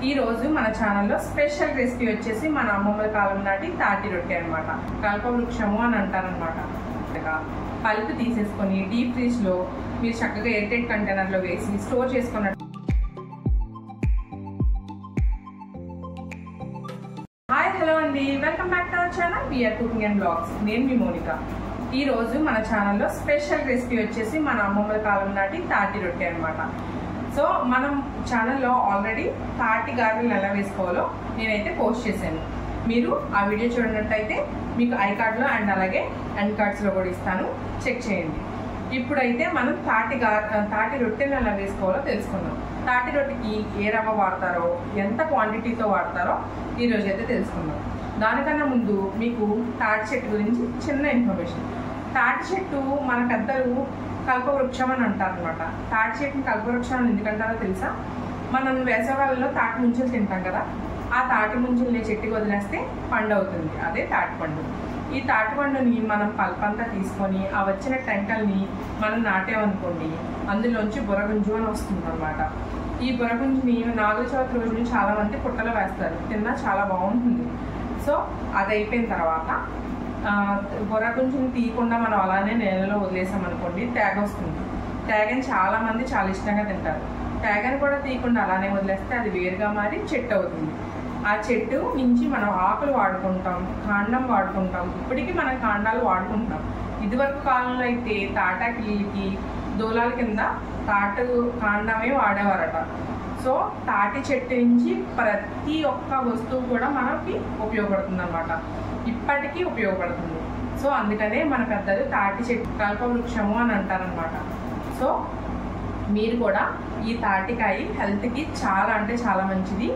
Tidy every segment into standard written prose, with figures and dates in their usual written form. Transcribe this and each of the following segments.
ఈ రోజు మన ఛానల్లో స్పెషల్ రెసిపీ వచ్చేసి మన అమ్మమ్మల కాలం నాటి తాటి రొట్టె అనమాట. కల్పవృక్షము అని అంటారనమాట. పల్పు తీసేసుకొని డీప్ ఫ్రీజ్లో మీరు చక్కగా ఎయిర్టైట్ కంటైనర్లో వేసి స్టోర్ చేసుకున్నట్టు. హాయ్ హలో అండి, welcome back to our channel V R cooking and blogs. నేను మీ మోనిక. ఈ రోజు మన ఛానల్లో స్పెషల్ రెసిపీ వచ్చేసి మన అమ్మమ్మల కాలం నాటి తాటి రొట్టె అనమాట. సో మనం ఛానల్లో ఆల్రెడీ తాటి గారెలు ఎలా వేసుకోవాలో నేనైతే పోస్ట్ చేశాను. మీరు ఆ వీడియో చూడనట్టయితే మీకు ఐ కార్డ్లో అండ్ అలాగే ఎండ్ కార్డ్స్లో కూడా ఇస్తాను, చెక్ చేయండి. ఇప్పుడైతే మనం తాటి రొట్టెని ఎలా వేసుకోవాలో తెలుసుకుందాం. తాటి రొట్టెకి ఏ రవ్వ వాడతారో, ఎంత క్వాంటిటీతో వాడతారో ఈరోజు అయితే తెలుసుకుందాం. దానికన్నా ముందు మీకు తాటి చెట్టు గురించి చిన్న ఇన్ఫర్మేషన్. తాటి చెట్టు మన పెద్దలు కల్పవృక్షం అని అంటారనమాట. తాటి చెట్టుని కల్పవృక్షం అని ఎందుకంటారో తెలుసా? మనం వేసవికాలంలో తాటి ముంచులు తింటాం కదా, ఆ తాటి ముంచుల్ని చెట్టుకి వదిలేస్తే పండు అవుతుంది, అదే తాటి పండు. ఈ తాటి పండుని మనం పల్పంతా తీసుకొని ఆ వచ్చిన టెంకల్ని మనం నాటామనుకోండి, అందులోంచి బుర్రగుంజు అని వస్తుంది అనమాట. ఈ బుర్రగుంజుని నాగుల చవితి రోజుని చాలా మంది పుట్టలో వేస్తారు, తిన్నా చాలా బాగుంటుంది. సో అది అయిపోయిన తర్వాత బుర్రగుంజుని తీయకుండా మనం అలానే నేలలో వదిలేసామనుకోండి, తేగ వస్తుంది. తేగని చాలా మంది చాలా ఇష్టంగా తింటారు. తేగని కూడా తీయకుండా అలానే వదిలేస్తే అది వేరుగా మారి చెట్టు అవుతుంది. ఆ చెట్టు నుంచి మనం ఆకులు వాడుకుంటాం, కాండం వాడుకుంటాం. ఇప్పటికీ మనం కాండాలు వాడుకుంటాం. ఇదివరకు కాలంలో అయితే తాటాకిళ్ళకి దూలాల కింద తాటు కాండమే వాడేవారట. సో తాటి చెట్టు నుంచి ప్రతి ఒక్క వస్తువు కూడా మనకి ఉపయోగపడుతుంది అన్నమాట, ఇప్పటికీ ఉపయోగపడుతుంది. సో అందుకనే మన పెద్దలు తాటి చెట్టు కల్పవృక్షము అని అంటారనమాట. సో మీరు కూడా ఈ తాటికాయ హెల్త్కి చాలా అంటే చాలా మంచిది.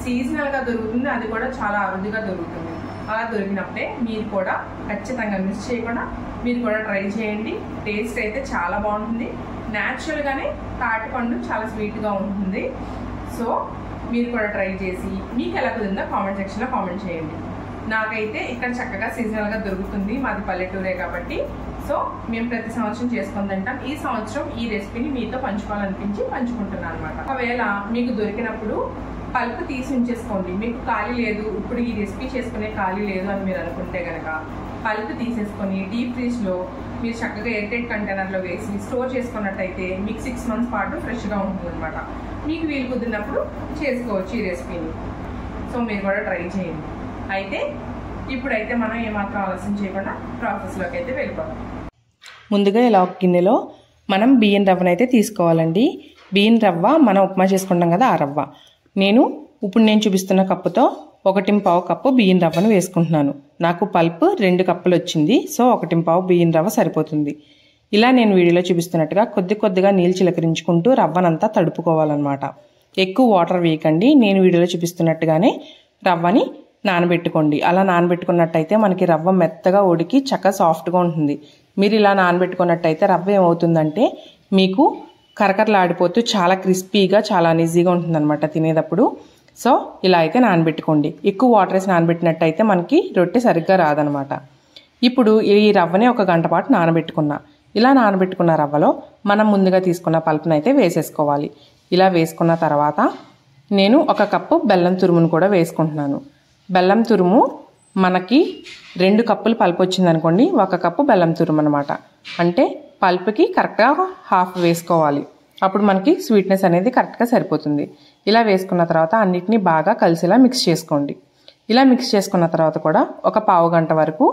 సీజనల్గా దొరుకుతుంది, అది కూడా చాలా అరుదుగా దొరుకుతుంది. అలా దొరికినప్పుడే మీరు కూడా ఖచ్చితంగా మిస్ చేయకుండా మీరు కూడా ట్రై చేయండి. టేస్ట్ అయితే చాలా బాగుంటుంది. న్యాచురల్గానే తాటి పండు చాలా స్వీట్గా ఉంటుంది. సో మీరు కూడా ట్రై చేసి మీకు ఎలా కుదిరిందో కామెంట్ సెక్షన్లో కామెంట్ చేయండి. నాకైతే ఇక్కడ చక్కగా సీజనల్గా దొరుకుతుంది, మాది పల్లెటూరే కాబట్టి. సో మేము ప్రతి సంవత్సరం చేసుకొని తింటాం. ఈ సంవత్సరం ఈ రెసిపీని మీతో పంచుకోవాలనిపించి పంచుకుంటున్నాను అనమాట. ఒకవేళ మీకు దొరికినప్పుడు పల్పు తీసి ఉంచేసుకోండి. మీకు ఖాళీ లేదు, ఇప్పుడు ఈ రెసిపీ చేసుకునే ఖాళీ లేదు అని మీరు అనుకుంటే కనుక పల్పు తీసేసుకొని డీప్ ఫ్రీజ్లో మీరు చక్కగా ఎయిర్టైట్ కంటైనర్లో వేసి స్టోర్ చేసుకున్నట్టయితే మీకు 6 months పాటు ఫ్రెష్గా ఉంటుంది అనమాట. మీకు వీలు కుదిరినప్పుడు చేసుకోవచ్చు ఈ రెసిపీని. సో మీరు కూడా ట్రై చేయండి. అయితే ఇప్పుడైతే మనం ఏమాత్రం ఆలస్యం చేయకుండా ప్రాసెస్లోకి అయితే వెళ్ళిపోతాం. ముందుగా ఇలా ఒక గిన్నెలో మనం బియ్యం రవ్వనైతే తీసుకోవాలండి. బియ్యం రవ్వ మనం ఉప్మా చేసుకుంటాం కదా, ఆ రవ్వ. ఇప్పుడు నేను చూపిస్తున్న కప్పుతో 1.25 కప్పు బియ్యం రవ్వను వేసుకుంటున్నాను. నాకు పల్పు 2 కప్పులు వచ్చింది. సో 1.25 బియ్యం రవ్వ సరిపోతుంది. ఇలా నేను వీడియోలో చూపిస్తున్నట్టుగా కొద్దిగా నీళ్ళు చిలకరించుకుంటూ రవ్వనంతా తడుపుకోవాలన్నమాట. ఎక్కువ వాటర్ వేయకండి. నేను వీడియోలో చూపిస్తున్నట్టుగానే రవ్వని నానబెట్టుకోండి. అలా నానబెట్టుకున్నట్టయితే మనకి రవ్వ మెత్తగా ఉడికి చక్కగా సాఫ్ట్గా ఉంటుంది. మీరు ఇలా నానబెట్టుకున్నట్టయితే రవ్వ ఏమవుతుందంటే మీకు కరకరలాడిపోతూ చాలా క్రిస్పీగా చాలా ఈజీగా ఉంటుందన్నమాట తినేటప్పుడు. సో ఇలా అయితే నానబెట్టుకోండి. ఎక్కువ వాటర్ వేసి నానబెట్టినట్టయితే మనకి రొట్టె సరిగ్గా రాదనమాట. ఇప్పుడు ఈ రవ్వని 1 గంట పాటు నానబెట్టుకున్నా. ఇలా నానబెట్టుకున్న రవ్వలో మనం ముందుగా తీసుకున్న పల్పును అయితే వేసేసుకోవాలి. ఇలా వేసుకున్న తర్వాత నేను 1 కప్పు బెల్లం తురుమును కూడా వేసుకుంటున్నాను. బెల్లం తురుము మనకి 2 కప్పులు పల్పు వచ్చిందనుకోండి, 1 కప్పు బెల్లం తురుము అనమాట. అంటే పల్పుకి కరెక్ట్గా హాఫ్ వేసుకోవాలి. అప్పుడు మనకి స్వీట్నెస్ అనేది కరెక్ట్గా సరిపోతుంది. ఇలా వేసుకున్న తర్వాత అన్నిటినీ బాగా కలిసేలా మిక్స్ చేసుకోండి. ఇలా మిక్స్ చేసుకున్న తర్వాత కూడా 1 పావు గంట వరకు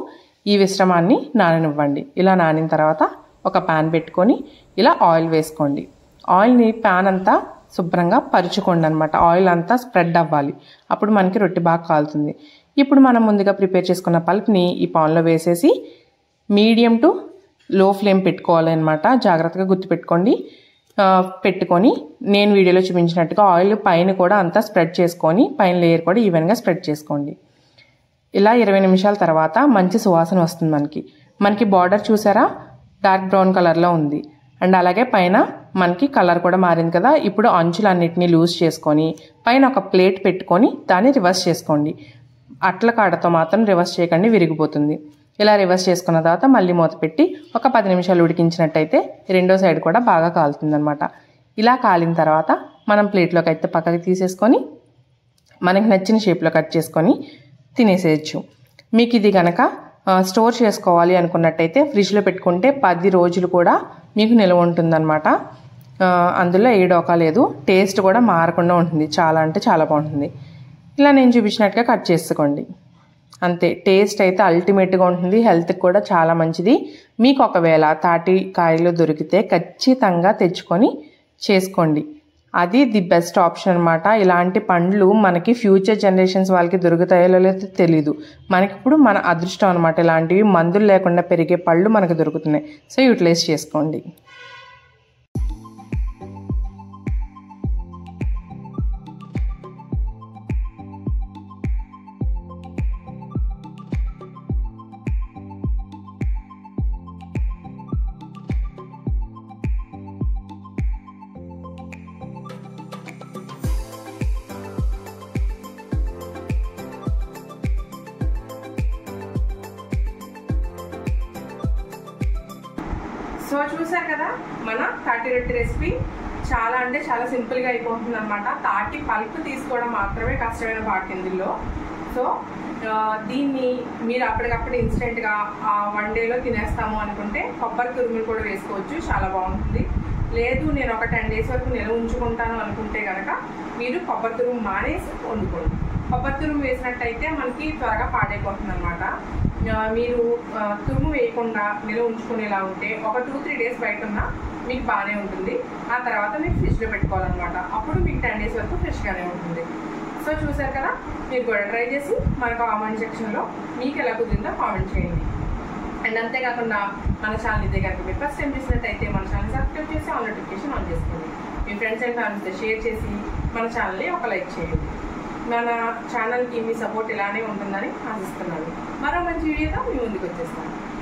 ఈ మిశ్రమాన్ని నాననివ్వండి. ఇలా నానిన తర్వాత ఒక ప్యాన్ పెట్టుకొని ఇలా ఆయిల్ వేసుకోండి. ఆయిల్ని ప్యాన్ అంతా శుభ్రంగా పరుచుకోండి అనమాట. ఆయిల్ అంతా స్ప్రెడ్ అవ్వాలి, అప్పుడు మనకి రొట్టె బాగా కాలుతుంది. ఇప్పుడు మనం ముందుగా ప్రిపేర్ చేసుకున్న పల్ప్ని ఈ పాన్లో వేసేసి మీడియం టు లో ఫ్లేమ్ పెట్టుకోవాలి అనమాట. జాగ్రత్తగా గుర్తుపెట్టుకోండి. పెట్టుకొని నేను వీడియోలో చూపించినట్టుగా ఆయిల్ పైన కూడా అంతా స్ప్రెడ్ చేసుకొని పైన లేయర్ కూడా ఈవెన్గా స్ప్రెడ్ చేసుకోండి. ఇలా 20 నిమిషాల తర్వాత మంచి సువాసన వస్తుంది. మనకి బార్డర్ చూసారా, డార్క్ బ్రౌన్ కలర్లో ఉంది. అండ్ అలాగే పైన మనకి కలర్ కూడా మారింది కదా. ఇప్పుడు అంచులన్నిటినీ లూజ్ చేసుకొని పైన ఒక ప్లేట్ పెట్టుకొని దాన్ని రివర్స్ చేసుకోండి. అట్ల కాడతో మాత్రం రివర్స్ చేయకండి, విరిగిపోతుంది. ఇలా రివర్స్ చేసుకున్న తర్వాత మళ్ళీ మూత పెట్టి ఒక 10 నిమిషాలు ఉడికించినట్టయితే రెండో సైడ్ కూడా బాగా కాలుతుంది అనమాట. ఇలా కాలిన తర్వాత మనం ప్లేట్లోకి అయితే పక్కకి తీసేసుకొని మనకి నచ్చిన షేప్లో కట్ చేసుకొని తినేసేయచ్చు. మీకు ఇది కనుక స్టోర్ చేసుకోవాలి అనుకున్నట్టయితే ఫ్రిడ్జ్లో పెట్టుకుంటే 10 రోజులు కూడా మీకు నిల్వ ఉంటుందన్నమాట. అందులో ఏ డోకా లేదు, టేస్ట్ కూడా మారకుండా ఉంటుంది. చాలా అంటే చాలా బాగుంటుంది. ఇలా నేను చూపించినట్టుగా కట్ చేసుకోండి అంతే. టేస్ట్ అయితే అల్టిమేట్గా ఉంటుంది, హెల్త్కి కూడా చాలా మంచిది. మీకు ఒకవేళ తాటికాయలు దొరికితే ఖచ్చితంగా తెచ్చుకొని చేసుకోండి. అది ది బెస్ట్ ఆప్షన్ అనమాట. ఇలాంటి పండ్లు మనకి ఫ్యూచర్ జనరేషన్స్ వాళ్ళకి దొరుకుతాయో లేదో తెలీదు. మనకి ఇప్పుడు మన అదృష్టం అనమాట. ఇలాంటివి మందులు లేకుండా పెరిగే పళ్ళు మనకు దొరుకుతున్నాయి. సో యూటిలైజ్ చేసుకోండి. సో చూసారు కదా మన తాటి రొట్టె రెసిపీ. చాలా అంటే చాలా సింపుల్గా అయిపోతుంది అనమాట. తాటి పల్పు తీసుకోవడం మాత్రమే కష్టమైన పార్ట్ ఇందులో. సో దీన్ని మీరు అప్పటికప్పుడు ఇన్స్టెంట్గా 1 డేలో తినేస్తాము అనుకుంటే కొబ్బరి తురుములు కూడా వేసుకోవచ్చు, చాలా బాగుంటుంది. లేదు నేను ఒక 10 డేస్ వరకు నిల్వ ఉంచుకుంటాను అనుకుంటే కనుక మీరు కొబ్బరి తురుము మానేసి వండుకోండి. కొబ్బరి తురుము వేసినట్టయితే మనకి త్వరగా పాడైపోతుంది అనమాట. మీరు తురుము వేయకుండా నిల్వ ఉంచుకునేలా ఉంటే ఒక 2-3 డేస్ బయట ఉన్నా మీకు బాగానే ఉంటుంది. ఆ తర్వాత మీరు ఫ్రిడ్జ్లో పెట్టుకోవాలన్నమాట. అప్పుడు మీకు 10 డేస్ వరకు ఫ్రెష్గానే ఉంటుంది. సో చూసారు కదా, మీరు కూడా ట్రై చేసి మన కామెంట్ సెక్షన్లో మీకు ఎలా కుదిరిందో కామెంట్ చేయండి. అండ్ అంతేకాకుండా మన ఛానల్ ఇదే కనుక మీరు ఫస్ట్ టైం చూసినట్టయితే మన ఛానల్ సబ్స్క్రైబ్ చేసి ఆల్ నోటిఫికేషన్ ఆన్ చేసుకోండి. మీ ఫ్రెండ్స్ అండ్ ఫ్యామిలీతో షేర్ చేసి మన ఛానల్ని ఒక లైక్ చేయండి. మన ఛానల్కి మీ సపోర్ట్ ఇలానే ఉంటుందని ఆశిస్తున్నాను. మరో మంచి వీడియోతో మీ ముందుకు వచ్చేస్తాను.